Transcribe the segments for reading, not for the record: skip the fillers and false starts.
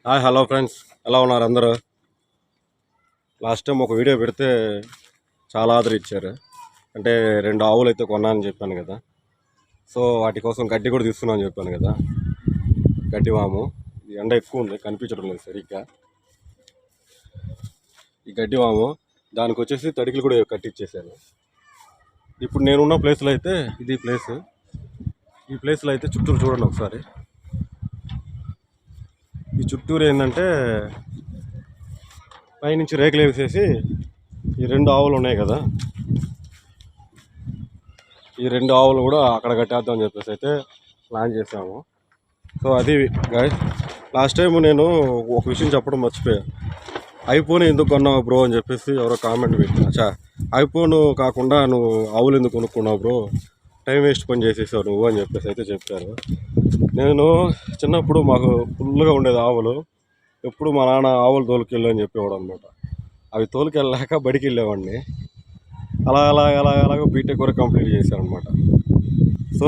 Hi hello friends, ఎలా ఉన్నారు అందరూ? లాస్ట్ టైం ఒక వీడియో పెడితే చాలా ఆదరించారు. అంటే 2 ఆవులు అయితే కొన్నానని చెప్పాను కదా. సో వాటి కోసం గడ్డి కూడా తీసుకున్నాను చెప్పాను కదా. గడ్డి వాము, ఈ ఎండ ఎక్కువ ఉంది కనిపించడం లేదు సరిగ్గా. ఈ గడ్డి వాము దానికి వచ్చేసి తడికలు కూడా కట్టించేసాను. ఇప్పుడు నేనున్న ప్లేస్లో అయితే ఇది ప్లేస్. ఈ ప్లేస్లో అయితే చుట్టూరు చూడండి ఒకసారి. ఈ చుట్టూరు ఏంటంటే పైనుంచి రేకులు వేసేసి ఈ 2 ఆవులు ఉన్నాయి కదా, ఈ 2 ఆవులు కూడా అక్కడ కట్టేద్దాం అని చెప్పేసి అయితే ప్లాన్ చేసాము. సో అది గైస్, లాస్ట్ టైం నేను ఒక విషయం చెప్పడం మర్చిపోయా. ఐఫోన్ ఎందుకు కొన్నావు బ్రో అని చెప్పేసి ఎవరో కామెంట్ పెట్టినా. ఐఫోన్ కాకుండా నువ్వు ఆవులు ఎందుకు కొనుక్కున్నావు బ్రో, టైం వేస్ట్ పని చేసేసావు నువ్వు అని చెప్పేసి అయితే చెప్పారు. నేను చిన్నప్పుడు మాకు ఫుల్గా ఉండేది ఆవులు. ఎప్పుడు మా నాన్న ఆవులు తోలుకెళ్ళు అని చెప్పేవాడు అనమాట. అవి తోలుకెళ్ళాక బడికి వెళ్ళేవాడిని. అలాగ బీటెక్ వరకు కంప్లీట్ చేశాను అనమాట. సో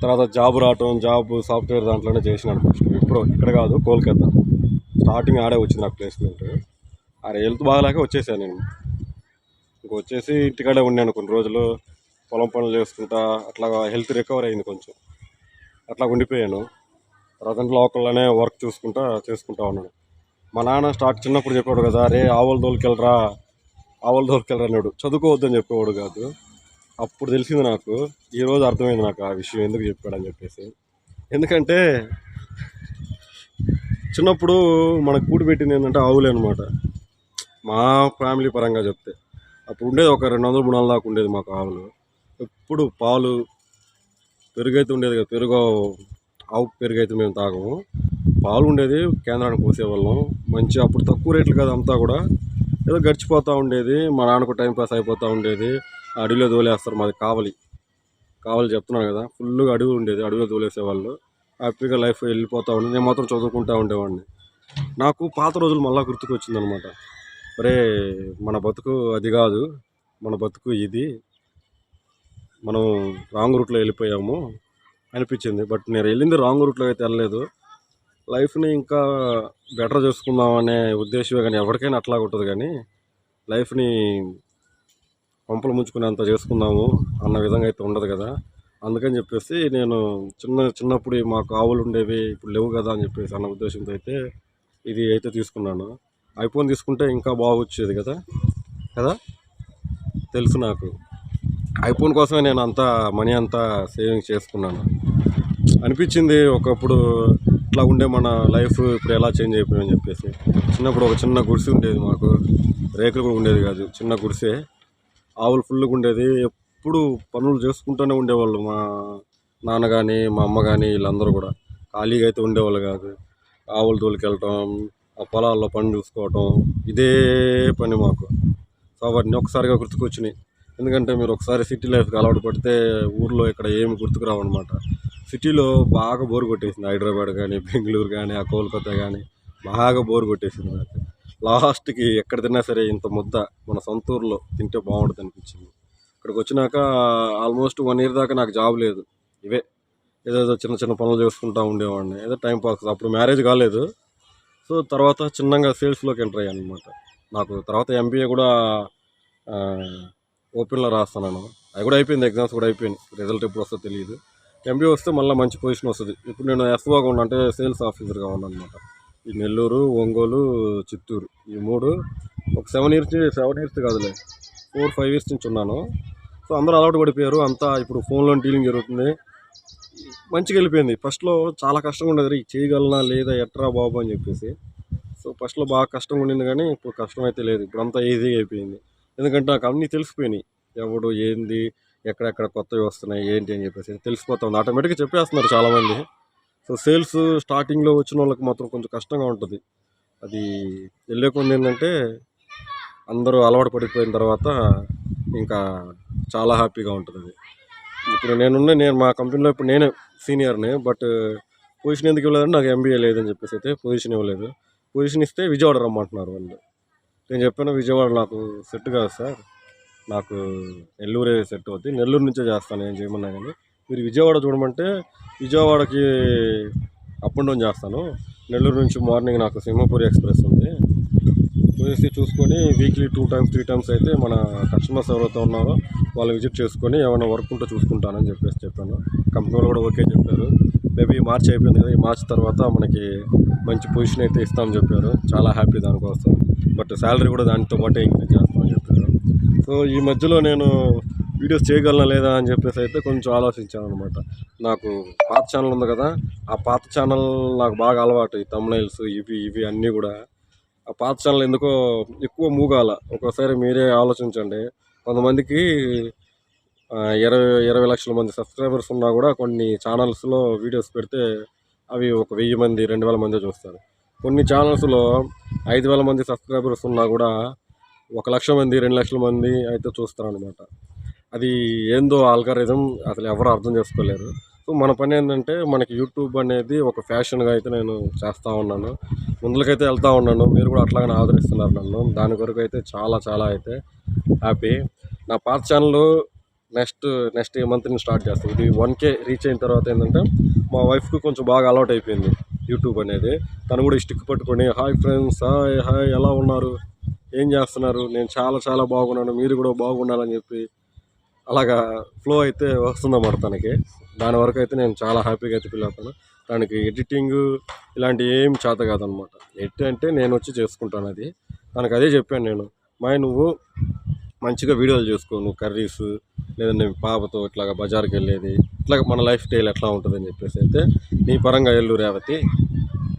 తర్వాత జాబ్ రావటం, జాబ్ సాఫ్ట్వేర్ దాంట్లోనే చేసినాను ఫస్ట్. ఇప్పుడు ఇక్కడ కాదు, కోల్కతా. స్టార్టింగ్ ఆడే వచ్చింది నాకు ప్లేస్మెంట్. ఆడ హెల్త్ బాగాలేక వచ్చేసాను నేను. వచ్చేసి ఇంటికాడే ఉన్నాను కొన్ని రోజులు, పొలం పనులు చేసుకుంటా. అట్లాగా హెల్త్ రికవర్ అయింది కొంచెం. అట్లా ఉండిపోయాను. తర్వాత లోకల్లోనే వర్క్ చేసుకుంటా ఉన్నాను. మా నాన్న చిన్నప్పుడు చెప్పాడు కదా, రే ఆవులు తోలుకెళ్ళరా అన్నాడు. చదువుకోవద్దని చెప్పేవాడు కాదు. అప్పుడు తెలిసింది నాకు, ఈరోజు అర్థమైంది నాకు ఆ విషయం ఎందుకు చెప్పాడని చెప్పేసి. ఎందుకంటే చిన్నప్పుడు మనకు కూడి పెట్టింది ఏంటంటే ఆవులే అనమాట. మా ఫ్యామిలీ పరంగా చెప్తే అప్పుడు ఉండేది ఒక 200-300 దాకా ఉండేది మాకు ఆవులు. ఎప్పుడు పాలు, పెరుగు అయితే ఉండేది కదా. ఆవు పెరుగు అయితే మేము తాగము. పాలు ఉండేది, కేంద్రానికి పోసేవాళ్ళం. మంచి అప్పుడు తక్కువ రేట్లు కదా, అంతా కూడా ఏదో గడిచిపోతూ ఉండేది. మా నాన్నకు టైంపాస్ అయిపోతూ ఉండేది. అడవిలో తోలేస్తారు, మాది కావలి చెప్తున్నాను కదా. ఫుల్గా అడవి ఉండేది, అడవిలో తోలేసేవాళ్ళు. హ్యాపీగా లైఫ్ వెళ్ళిపోతూ ఉండేది. నేను మాత్రం చదువుకుంటూ ఉండేవాడిని. నాకు పాత రోజులు మళ్ళీ గుర్తుకొచ్చిందనమాట. మరే మన బతుకు అది కాదు, మన బతుకు ఇది, మనం రాంగ్ రూట్లో వెళ్ళిపోయాము అనిపించింది. బట్ నేను వెళ్ళింది రాంగ్ రూట్లో అయితే వెళ్ళలేదు. లైఫ్ని ఇంకా బెటర్ చేసుకుందాం అనే ఉద్దేశమే కానీ, ఎవరికైనా అట్లా ఉంటుంది. కానీ లైఫ్ని పంపలు ముంచుకునేంత చేసుకుందాము అన్న విధంగా అయితే ఉండదు కదా. అందుకని చెప్పేసి నేను చిన్నప్పుడు మాకు ఆవులు ఉండేవి, ఇప్పుడు లేవు కదా అని చెప్పేసి అన్న ఉద్దేశంతో అయితే ఇది అయితే తీసుకున్నాను. ఐఫోన్ తీసుకుంటే ఇంకా బాగొచ్చేది కదా కదా తెలుసు నాకు. ఐఫోన్ కోసమే నేను మనీ అంతా సేవింగ్ చేసుకున్నాను. అనిపించింది ఒకప్పుడు ఇట్లా ఉండే మన లైఫ్ ఇప్పుడు ఎలా చేంజ్ అయిపోయామని చెప్పేసి. చిన్నప్పుడు ఒక చిన్న గుడిసె ఉండేది మాకు, రేకులు కూడా ఉండేది కాదు, చిన్న గుడిసె. ఆవులు ఫుల్గా ఉండేది. ఎప్పుడు పనులు చేసుకుంటూనే ఉండేవాళ్ళు మా నాన్న కానీ మా అమ్మ కానీ, వీళ్ళందరూ కూడా ఖాళీగా అయితే ఉండేవాళ్ళు కాదు. ఆవులు తోలుకెళ్ళటం, ఆ పొలాల్లో పని చూసుకోవటం, ఇదే పని మాకు. సో అవన్నీ ఒకసారిగా గుర్తుకొచ్చినాయి. ఎందుకంటే మీరు ఒకసారి సిటీ లైఫ్కి అలవాటు పడితే ఊర్లో ఇక్కడ ఏమి గుర్తుకు రావన్నమాట. సిటీలో బాగా బోర్ కొట్టేసింది. హైదరాబాద్ కానీ, బెంగళూరు కానీ, ఆ కోల్కతా కానీ బాగా బోర్ కొట్టేసింది నాకు. లాస్ట్కి ఎక్కడ తిన్నా సరే ఇంత ముద్ద మన సొంత ఊర్లో తింటే బాగుంటుంది అనిపించింది. ఇక్కడికి వచ్చినాక ఆల్మోస్ట్ 1 year దాకా నాకు జాబ్ లేదు. ఇవే ఏదేదో చిన్న చిన్న పనులు చేసుకుంటూ ఉండేవాడిని, ఏదో టైంపాస్. అప్పుడు మ్యారేజ్ కాలేదు. సో తర్వాత చిన్నగా సేల్స్లోకి ఎంటర్ అయ్యాను అనమాట. నాకు తర్వాత ఎంబీఏ కూడా ఓపెన్లో రాస్తున్నాను. అది కూడా అయిపోయింది, ఎగ్జామ్స్ కూడా అయిపోయింది. రిజల్ట్ ఎప్పుడు వస్తుందో తెలియదు. ఎంబీఏ వస్తే మళ్ళీ మంచి పొజిషన్ వస్తుంది. ఇప్పుడు నేను ఎస్ఓగా ఉన్నా, అంటే సేల్స్ ఆఫీసర్గా ఉన్నాను అనమాట. ఈ నెల్లూరు, ఒంగోలు, చిత్తూరు, ఈ 3 ఒక 7 years కాదులే, 4-5 years నుంచి ఉన్నాను. సో అందరూ అలవాటు పడిపోయారు. అంతా ఇప్పుడు ఫోన్లో డీలింగ్ జరుగుతుంది, మంచిగా వెళ్ళిపోయింది. ఫస్ట్లో చాలా కష్టంగా ఉండేది, చేయగలనా లేదా ఎట్రా బాబు అని చెప్పేసి. సో ఫస్ట్లో బాగా కష్టంగా ఉండింది, కానీ ఇప్పుడు కష్టం అయితే లేదు. ఇప్పుడు అంతా ఈజీగా అయిపోయింది. ఎందుకంటే నాకు అన్నీ తెలిసిపోయినాయి. ఎవడు ఏంది, ఎక్కడెక్కడ కొత్తవి వస్తున్నాయి ఏంటి అని చెప్పేసి తెలిసిపోతా ఉంది. ఆటోమేటిక్గా చెప్పేస్తున్నారు చాలామంది. సో సేల్స్ స్టార్టింగ్లో వచ్చిన వాళ్ళకి మాత్రం కొంచెం కష్టంగా ఉంటుంది. అది వెళ్ళే కొంది ఏంటంటే అందరూ అలవాటు పడిపోయిన తర్వాత ఇంకా చాలా హ్యాపీగా ఉంటుంది అది. ఇప్పుడు నేను మా కంపెనీలో ఇప్పుడు నేనే సీనియర్ని. బట్ పొజిషన్ ఎందుకు ఇవ్వలేదంటే నాకు ఎంబీఏ లేదని చెప్పేసి అయితే పొజిషన్ ఇవ్వలేదు. పొజిషన్ ఇస్తే విజయవాడ రమ్మంటున్నారు వాళ్ళు. నేను చెప్పాను, విజయవాడ నాకు సెట్ కాదు సార్, నాకు నెల్లూరే సెట్ అవుద్ది, నెల్లూరు నుంచే చేస్తాను ఏం చేయమన్నా కానీ. మీరు విజయవాడ చూడమంటే విజయవాడకి అప్ అండ్ డౌన్ చేస్తాను. నెల్లూరు నుంచి మార్నింగ్ నాకు సింహపూరి ఎక్స్ప్రెస్ ఉంది. చూసుకొని వీక్లీ 2 టైమ్స్ 3 టైమ్స్ అయితే మన కస్టమర్స్ ఎవరైతే ఉన్నారో వాళ్ళు విజిట్ చేసుకొని ఏమైనా వర్క్ ఉంటే చూసుకుంటానని చెప్పాను. కంపెనీ వాళ్ళు కూడా ఓకే చెప్పారు. మేబీ మార్చ్ అయిపోయింది కదా, ఈ మార్చ్ తర్వాత మనకి మంచి పొజిషన్ అయితే ఇస్తామని చెప్పారు. చాలా హ్యాపీ దానికోసం. బట్ శాలరీ కూడా దానితో పాటే ఇంక్రీజ్ చేస్తామని చెప్పారు. సో ఈ మధ్యలో నేను వీడియోస్ చేయగలనా లేదా అని చెప్పేసి అయితే కొంచెం ఆలోచించాను అనమాట. నాకు పాత ఛానల్ ఉంది కదా, ఆ పాత ఛానల్ నాకు బాగా అలవాటు. ఈ థంబ్నెయిల్స్ ఇవి అన్నీ కూడా ఆ పాత ఛానల్ ఎందుకో ఎక్కువ మూగాల. ఒక్కోసారి మీరే ఆలోచించండి. కొంతమందికి 20 లక్షల మంది సబ్స్క్రైబర్స్ ఉన్నా కూడా కొన్ని ఛానల్స్లో వీడియోస్ పెడితే అవి ఒక 1000 మంది 2000 మంది చూస్తారు. కొన్ని ఛానల్స్లో 5000 మంది సబ్స్క్రైబర్స్ ఉన్నా కూడా 1,00,000 మంది 2,00,000 మంది అయితే చూస్తారనమాట. అది ఏందో ఆల్గారిథం అసలు ఎవరు అర్థం చేసుకోలేరు. సో మన పని ఏంటంటే మనకి యూట్యూబ్ అనేది ఒక ఫ్యాషన్గా అయితే నేను చేస్తూ ఉన్నాను. ముందులకైతే వెళ్తూ ఉన్నాను. మీరు కూడా అట్లాగనే ఆదరిస్తున్నారు నన్ను. దాని కొరకు అయితే చాలా చాలా అయితే హ్యాపీ. నా పాత ఛానల్ నెక్స్ట్ మంత్ నుంచి స్టార్ట్ చేస్తాను. ఇది 1K రీచ్ అయిన తర్వాత ఏంటంటే మా వైఫ్కి కొంచెం బాగా అలవాటు అయిపోయింది యూట్యూబ్ అనేది. తను కూడా ఈ స్టిక్ పట్టుకొని హాయ్ ఫ్రెండ్స్, హాయ్ ఎలా ఉన్నారు, ఏం చేస్తున్నారు, నేను చాలా చాలా బాగున్నాను, మీరు కూడా బాగున్నారని చెప్పి అలాగా ఫ్లో అయితే వస్తుందన్నమాట తనకి. దాని వరకు అయితే నేను చాలా హ్యాపీగా అయితే ఫీల్ అవుతాను. దానికి ఎడిటింగ్ ఇలాంటివి ఏం చేత కాదనమాట. ఎడిట్ అంటే నేను వచ్చి చేసుకుంటాను. అది తనకు అదే చెప్పాను నేను. నువ్వు మంచిగా వీడియోలు చేసుకో, నువ్వు కర్రీస్ లేదంటే పాపతో ఇట్లాగా బజార్కి వెళ్ళేది, ఇట్లా మన లైఫ్ స్టైల్ ఎట్లా ఉంటుందని చెప్పేసి అయితే నీ పరంగా వెళ్ళు రేవతి,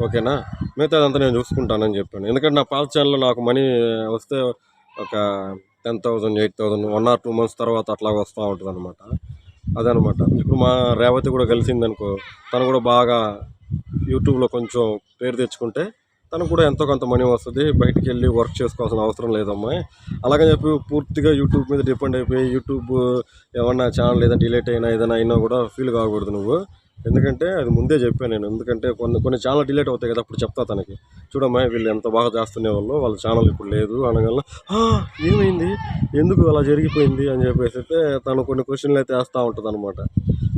ఓకేనా, మిగతాదంతా నేను చూసుకుంటానని చెప్పాను. ఎందుకంటే నా పాత ఛానల్లో నాకు మనీ వస్తే ఒక 10,000 8,000 1 or 2 months తర్వాత అట్లా వస్తూ ఉంటుంది అనమాట. అదనమాట. ఇప్పుడు మా రేవతి కూడా కలిసిందనుకో, తను కూడా బాగా యూట్యూబ్లో కొంచెం పేరు తెచ్చుకుంటే తనకు కూడా ఎంతో కొంత మనీ వస్తుంది. బయటికి వెళ్ళి వర్క్ చేసుకోవాల్సిన అవసరం లేదమ్మా. అలాగని చెప్పి పూర్తిగా యూట్యూబ్ మీద డిపెండ్ అయిపోయి యూట్యూబ్ ఏమన్నా ఛానల్ ఏదైనా డిలీట్ అయినా ఏదైనా అయినా కూడా ఫీల్ కాకూడదు నువ్వు. ఎందుకంటే అది ముందే చెప్పాను నేను. ఎందుకంటే కొన్ని ఛానల్ డిలీట్ అవుతాయి కదా, అప్పుడు చెప్తా తనకి, చూడమ్మా వీళ్ళు ఎంత బాగా చేస్తునే వాళ్ళు, వాళ్ళ ఛానల్ ఇప్పుడు లేదు అనగల, ఏమైంది, ఎందుకు అలా జరిగిపోయింది అని చెప్పేసి అయితే తను కొన్ని క్వశ్చన్లు అయితే వేస్తూ ఉంటుంది అనమాట.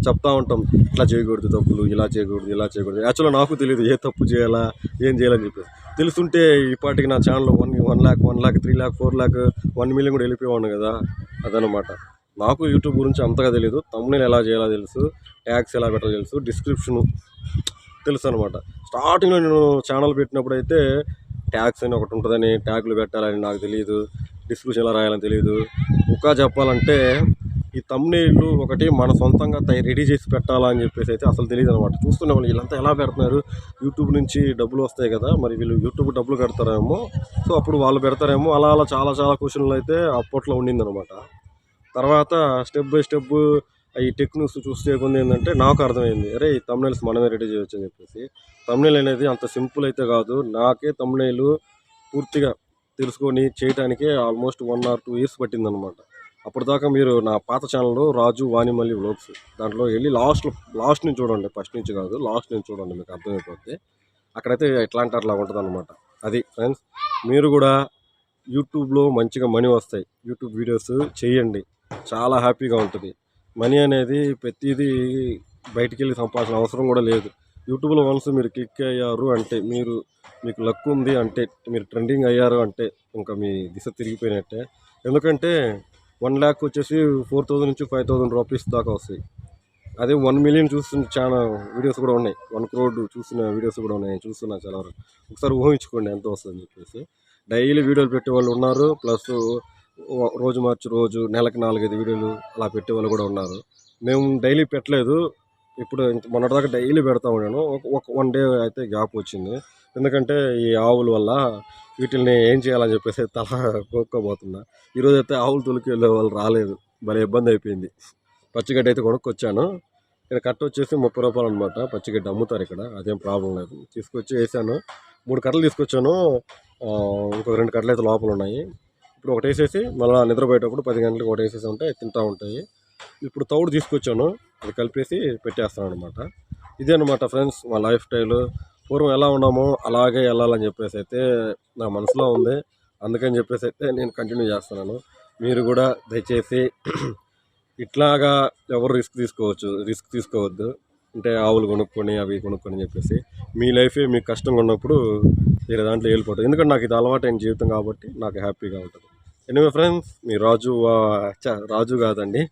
చెప్తా ఉంటాం, ఇట్లా చేయకూడదు తప్పులు, ఇలా చేయకూడదు ఇలా చేయకూడదు. యాక్చువల్గా నాకు తెలియదు ఏ తప్పు చేయాలా ఏం చేయాలని చెప్పేసి. తెలుసుంటే ఇప్పటికి నా channel 1 lakh 1 lakh 3 lakh 4 lakh 1 million కూడా వెళ్ళిపోయాను కదా. అదనమాట. నాకు యూట్యూబ్ గురించి అంతగా తెలియదు. థంబ్నెయిల్ ఎలా చేయాలో తెలుసు, ట్యాగ్స్ ఎలా పెట్టాలో తెలుసు, డిస్క్రిప్షను తెలుసు అనమాట. స్టార్టింగ్లో నేను ఛానల్ పెట్టినప్పుడు అయితే ట్యాగ్స్ అని ఒకటి ఉంటుందని, ట్యాగ్లు పెట్టాలని నాకు తెలియదు, డిస్క్రిప్షన్ ఎలా రాయాలని తెలియదు. ఇంకా చెప్పాలంటే ఈ థంబ్నెయిల్ ఒకటి మన సొంతంగా రెడీ చేసి పెట్టాలా అని చెప్పేసి అయితే అసలు తెలియదు అనమాట. చూస్తున్న వాళ్ళు వీళ్ళంతా ఎలా పెడుతున్నారు, యూట్యూబ్ నుంచి డబ్బులు వస్తాయి కదా, మరి వీళ్ళు యూట్యూబ్ డబ్బులు కడతారేమో, సో అప్పుడు వాళ్ళు పెడతారేమో, అలా అలా చాలా చాలా క్వశ్చన్లు అయితే అప్పట్లో ఉండిందనమాట. తర్వాత స్టెప్ బై స్టెప్ ఈ టెక్నిక్స్ చూస్తే కొంది ఏంటంటే నాకు అర్థమైంది, అరే ఈ థంబ్నెయిల్స్ మనమే రెడీ చేయొచ్చు అని చెప్పేసి. థంబ్నెయిల్ అనేది అంత సింపుల్ అయితే కాదు. నాకే థంబ్నెయిల్ పూర్తిగా తెలుసుకొని చేయడానికే ఆల్మోస్ట్ 1 or 2 years పట్టిందనమాట. అప్పటిదాకా మీరు నా పాత ఛానల్ రాజు వాణిమల్లి వ్లాగ్స్ దాంట్లో వెళ్ళి లాస్ట్ నుంచి చూడండి, ఫస్ట్ నుంచి కాదు, లాస్ట్ నుంచి చూడండి, మీకు అర్థమైపోద్ది. అక్కడైతే ఎట్లాంటి అట్లా ఉంటుంది అనమాట. అది ఫ్రెండ్స్, మీరు కూడా యూట్యూబ్లో మంచిగా మనీ వస్తాయి. యూట్యూబ్ వీడియోస్ చేయండి, చాలా హ్యాపీగా ఉంటుంది. మనీ అనేది ప్రతిదీ బయటికి వెళ్ళి సంపాదించిన అవసరం కూడా లేదు. యూట్యూబ్లో వన్స్ మీరు క్లిక్ అయ్యారు అంటే, మీకు లక్ ఉంది అంటే, మీరు ట్రెండింగ్ అయ్యారు అంటే ఇంకా మీ దిశ తిరిగిపోయినట్టే. ఎందుకంటే 1 lakh వచ్చేసి 4,000 నుంచి 5,000 రూపీస్ దాకా వస్తాయి. అదే 1 million చూస్తున్న ఛానల్ వీడియోస్ కూడా ఉన్నాయి, 1 crore చూసిన వీడియోస్ కూడా ఉన్నాయి, చూస్తున్నా చాలా వరకు. ఒకసారి ఊహించుకోండి ఎంత వస్తుందని చెప్పేసి. డైలీ వీడియోలు పెట్టే వాళ్ళు ఉన్నారు, ప్లస్ రోజు మార్చి రోజు నెలకు 4-5 వీడియోలు అలా పెట్టే వాళ్ళు కూడా ఉన్నారు. మేము డైలీ పెట్టలేదు, ఇప్పుడు మొన్నటిదాకా డైలీ పెడతా ఉన్నాను. ఒక 1 day అయితే గ్యాప్ వచ్చింది. ఎందుకంటే ఈ ఆవుల వల్ల వీటిని ఏం చేయాలని చెప్పేసి తల కోక్కోబోతున్నా. ఈరోజు అయితే ఆవులు తొలికి వెళ్ళే వాళ్ళు రాలేదు, భలే ఇబ్బంది అయిపోయింది. పచ్చిగడ్డి అయితే కొనుక్కొచ్చాను. ఇక్కడ కట్ట వచ్చేసి 30 రూపాయలు అనమాట. పచ్చిగడ్డి అమ్ముతారు ఇక్కడ, అదేం ప్రాబ్లం లేదు. తీసుకొచ్చి వేసాను, 3 కట్టలు తీసుకొచ్చాను. ఇంకొక 2 కట్టలు అయితే లోపల ఉన్నాయి. ఇప్పుడు ఒకటి వేసేసి మళ్ళీ నిద్రపోయేటప్పుడు 10 గంటలకు ఒకటి వేసేసి ఉంటే తింటూ ఉంటాయి. ఇప్పుడు తౌడు తీసుకొచ్చాను, అది కలిపేసి పెట్టేస్తాను అనమాట. ఇదే అనమాట ఫ్రెండ్స్ మా లైఫ్ స్టైల్. పూర్వం ఎలా ఉన్నామో అలాగే వెళ్ళాలని చెప్పేసి అయితే నా మనసులో ఉంది. అందుకని చెప్పేసి అయితే నేను కంటిన్యూ చేస్తున్నాను. మీరు కూడా దయచేసి ఇట్లాగా ఎవరు రిస్క్ తీసుకోవద్దు. అంటే ఆవులు కొనుక్కొని అవి కొనుక్కొని అని చెప్పేసి మీ లైఫే మీకు కష్టంగా ఉన్నప్పుడు వేరే దాంట్లో వెళ్ళిపోతుంది. ఎందుకంటే నాకు ఇది అలవాటైన జీవితం కాబట్టి నాకు హ్యాపీగా ఉంటుంది. ఎనివే ఫ్రెండ్స్, మీ రాజు రాజు కాదండి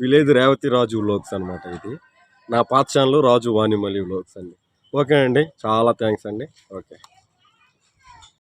విలేజ్ రేవతి రాజు వ్లాగ్స్ అనమాట ఇది. నా పాత ఛానల్ రాజు వాణిమలి వ్లాగ్స్ అండి. ఓకే అండి, చాలా థ్యాంక్స్ అండి. ఓకే.